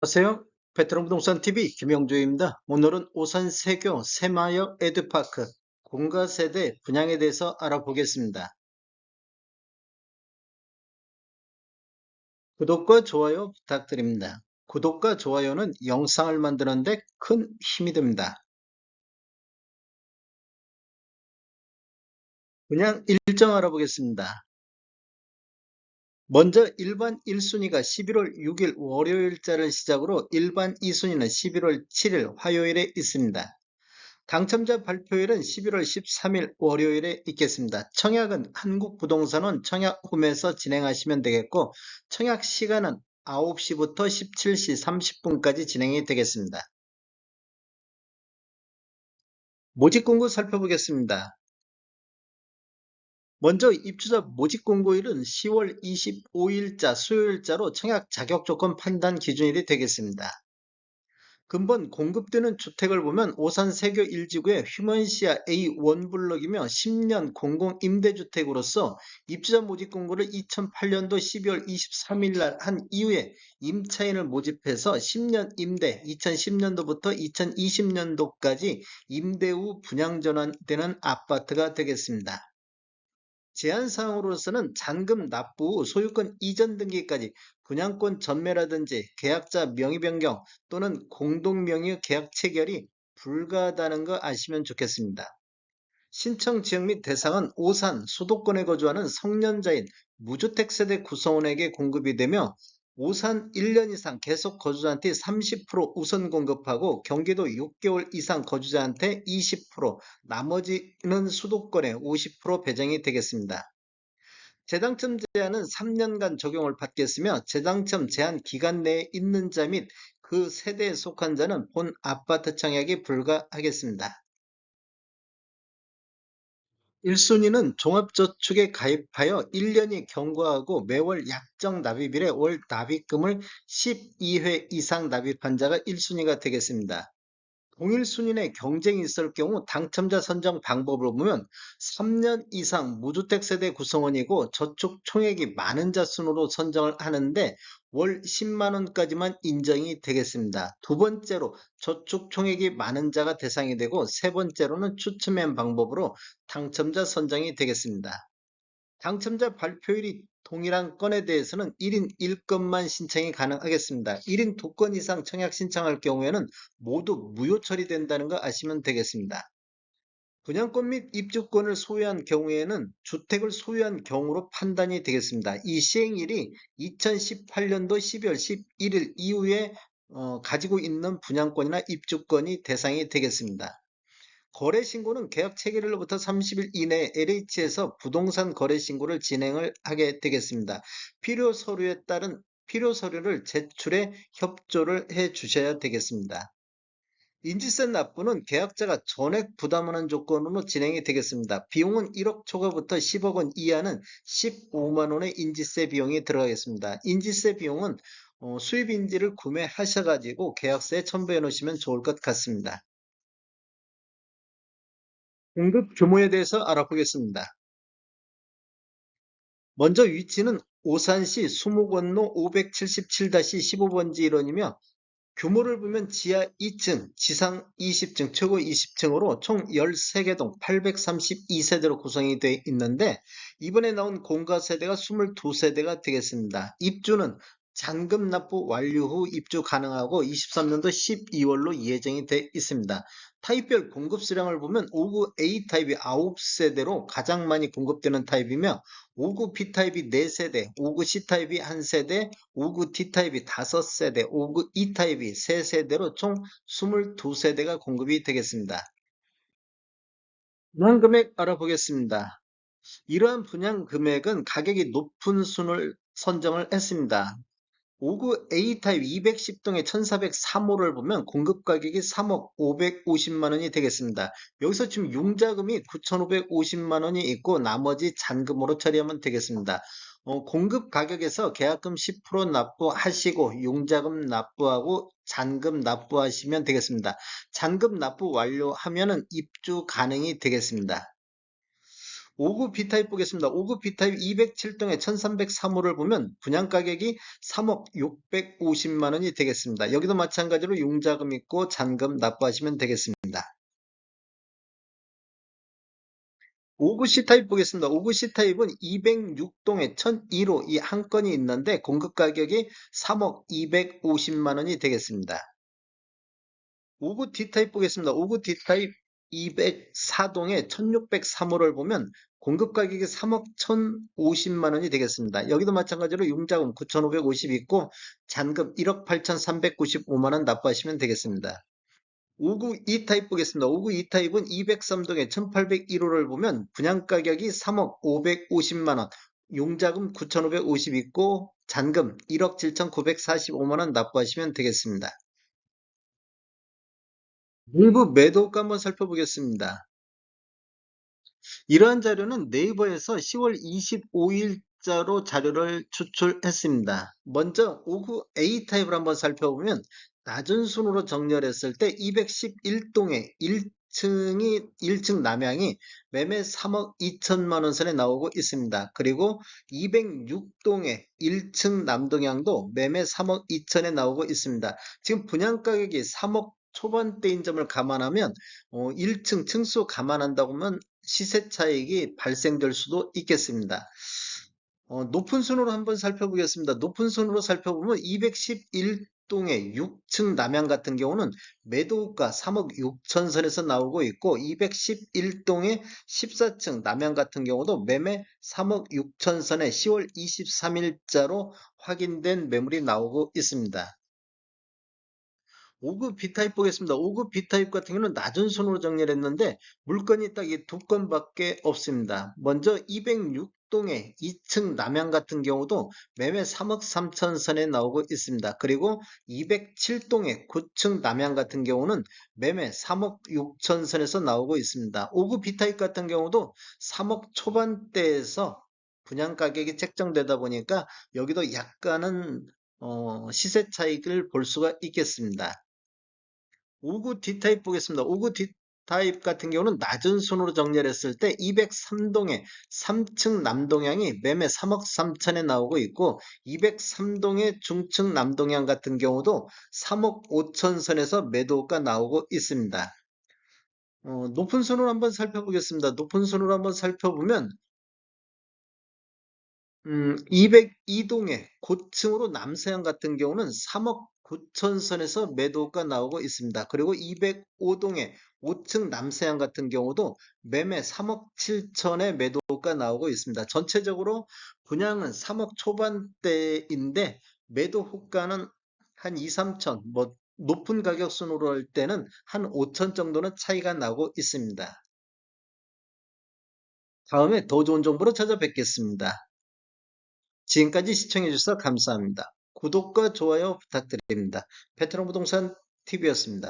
안녕하세요. 베트남 부동산 TV 김영주입니다. 오늘은 오산 세교 새마을 에듀파크 공가 세대 분양에 대해서 알아보겠습니다. 구독과 좋아요 부탁드립니다. 구독과 좋아요는 영상을 만드는 데 큰 힘이 됩니다. 분양 일정 알아보겠습니다. 먼저 일반 1순위가 11월 6일 월요일자를 시작으로 일반 2순위는 11월 7일 화요일에 있습니다. 당첨자 발표일은 11월 13일 월요일에 있겠습니다. 청약은 한국부동산원 청약홈에서 진행하시면 되겠고, 청약 시간은 9시부터 17시 30분까지 진행이 되겠습니다. 모집 공고 살펴보겠습니다. 먼저 입주자 모집 공고일은 10월 25일자 수요일자로 청약 자격 조건 판단 기준일이 되겠습니다. 근본 공급되는 주택을 보면 오산 세교 1지구의 휴먼시아 A 원블럭이며 10년 공공임대주택으로서 입주자 모집 공고를 2008년도 12월 23일 날 한 이후에 임차인을 모집해서 10년 임대, 2010년도부터 2020년도까지 임대 후 분양 전환되는 아파트가 되겠습니다. 제한사항으로서는 잔금 납부 후 소유권 이전 등기까지 분양권 전매라든지 계약자 명의 변경 또는 공동명의 계약 체결이 불가하다는 거 아시면 좋겠습니다. 신청 지역 및 대상은 오산, 수도권에 거주하는 성년자인 무주택 세대 구성원에게 공급이 되며 오산 1년 이상 계속 거주자한테 30% 우선 공급하고 경기도 6개월 이상 거주자한테 20%, 나머지는 수도권에 50% 배정이 되겠습니다. 재당첨 제한은 3년간 적용을 받겠으며 재당첨 제한 기간 내에 있는 자 및 그 세대에 속한 자는 본 아파트 청약이 불가하겠습니다. 1순위는 종합저축에 가입하여 1년이 경과하고 매월 약정 납입일에 월 납입금을 12회 이상 납입한 자가 1순위가 되겠습니다. 동일 순위 내 경쟁이 있을 경우 당첨자 선정 방법을 보면 3년 이상 무주택 세대 구성원이고 저축 총액이 많은 자 순으로 선정을 하는데 월 10만 원까지만 인정이 되겠습니다. 두 번째로 저축 총액이 많은 자가 대상이 되고 세 번째로는 추첨한 방법으로 당첨자 선정이 되겠습니다. 당첨자 발표일이 동일한 건에 대해서는 1인 1건만 신청이 가능하겠습니다. 1인 2건 이상 청약 신청할 경우에는 모두 무효 처리된다는 거 아시면 되겠습니다. 분양권 및 입주권을 소유한 경우에는 주택을 소유한 경우로 판단이 되겠습니다. 이 시행일이 2018년도 12월 11일 이후에 가지고 있는 분양권이나 입주권이 대상이 되겠습니다. 거래신고는 계약 체결일로부터 30일 이내에 LH에서 부동산 거래신고를 진행을 하게 되겠습니다. 필요 서류에 따른 필요 서류를 제출해 협조를 해 주셔야 되겠습니다. 인지세 납부는 계약자가 전액 부담하는 조건으로 진행이 되겠습니다. 비용은 1억 초과부터 10억 원 이하는 15만 원의 인지세 비용이 들어가겠습니다. 인지세 비용은 수입인지를 구매하셔가지고 계약서에 첨부해 놓으시면 좋을 것 같습니다. 공급 규모에 대해서 알아보겠습니다. 먼저 위치는 오산시 수목원로 577-15번지 일원이며 규모를 보면 지하 2층, 지상 20층, 최고 20층으로 총 13개 동 832세대로 구성이 되어 있는데 이번에 나온 공가 세대가 22세대가 되겠습니다. 입주는 잔금 납부 완료 후 입주 가능하고 23년도 12월로 예정이 되어 있습니다. 타입별 공급 수량을 보면 5구 A타입이 9세대로 가장 많이 공급되는 타입이며 5구 B타입이 4세대, 5구 C타입이 1세대, 5구 D타입이 5세대, 5구 E타입이 3세대로 총 22세대가 공급이 되겠습니다. 분양 금액 알아보겠습니다. 이러한 분양 금액은 가격이 높은 순을 선정을 했습니다. 5구 A타입 210동의 1403호를 보면 공급 가격이 3억 550만 원이 되겠습니다. 여기서 지금 융자금이 9,550만 원이 있고 나머지 잔금으로 처리하면 되겠습니다. 공급 가격에서 계약금 10% 납부하시고 융자금 납부하고 잔금 납부하시면 되겠습니다. 잔금 납부 완료하면 입주 가능이 되겠습니다. 5구 B타입 보겠습니다. 5구 B타입 207동에 1303호를 보면 분양가격이 3억 650만 원이 되겠습니다. 여기도 마찬가지로 융자금 있고 잔금 납부하시면 되겠습니다. 5구 C타입 보겠습니다. 5구 C타입은 206동에 1001호 이 한 건이 있는데 공급 가격이 3억 250만 원이 되겠습니다. 5구 D타입 보겠습니다. 5구 D타입 204동에 1603호를 보면 공급 가격이 3억 1050만 원이 되겠습니다. 여기도 마찬가지로 융자금 9550 있고 잔금 1억 8395만 원 납부하시면 되겠습니다. 5구 E타입 보겠습니다. 5구 E타입은 203동에 1801호를 보면 분양가격이 3억 550만 원, 용자금 9550 있고 잔금 1억 7945만 원 납부하시면 되겠습니다. 일부 매도가 한번 살펴보겠습니다. 이러한 자료는 네이버에서 10월 25일자로 자료를 추출했습니다. 먼저 5구 A타입을 한번 살펴보면 낮은 순으로 정렬했을 때 211동의 1층 남향이 매매 3억 2천만 원 선에 나오고 있습니다. 그리고 206동의 1층 남동향도 매매 3억 2천에 나오고 있습니다. 지금 분양가격이 3억 초반대인 점을 감안하면 1층 층수 감안한다고 하면 시세 차익이 발생될 수도 있겠습니다. 높은 순으로 한번 살펴보겠습니다. 높은 순으로 살펴보면 211동의 6층 남향 같은 경우는 매도가 3억 6천 선에서 나오고 있고 211동의 14층 남향 같은 경우도 매매 3억 6천 선에 10월 23일자로 확인된 매물이 나오고 있습니다. 5급 B타입 보겠습니다. 5급 B타입 같은 경우는 낮은 순으로 정리를 했는데 물건이 딱 이 두 건밖에 없습니다. 먼저 206동의 2층 남향 같은 경우도 매매 3억 3천 선에 나오고 있습니다. 그리고 207동의 9층 남향 같은 경우는 매매 3억 6천 선에서 나오고 있습니다. 5급 B타입 같은 경우도 3억 초반대에서 분양 가격이 책정되다 보니까 여기도 약간은 시세 차익을 볼 수가 있겠습니다. 5구 D타입 보겠습니다. 5구 D타입 같은 경우는 낮은 순으로 정렬했을 때 203동의 3층 남동향이 매매 3억 3천에 나오고 있고 203동의 중층 남동향 같은 경우도 3억 5천 선에서 매도가 나오고 있습니다. 높은 순으로 한번 살펴보겠습니다. 높은 순으로 한번 살펴보면 202동의 고층으로 남서향 같은 경우는 3억 9천 선에서 매도가 나오고 있습니다. 그리고 205동의 5층 남서향 같은 경우도 매매 3억 7천에 매도가 나오고 있습니다. 전체적으로 분양은 3억 초반대인데 매도 호가는 한 2, 3천, 뭐 높은 가격 순으로 할 때는 한 5천 정도는 차이가 나고 있습니다. 다음에 더 좋은 정보로 찾아뵙겠습니다. 지금까지 시청해주셔서 감사합니다. 구독과 좋아요 부탁드립니다. 베테랑 부동산 TV였습니다.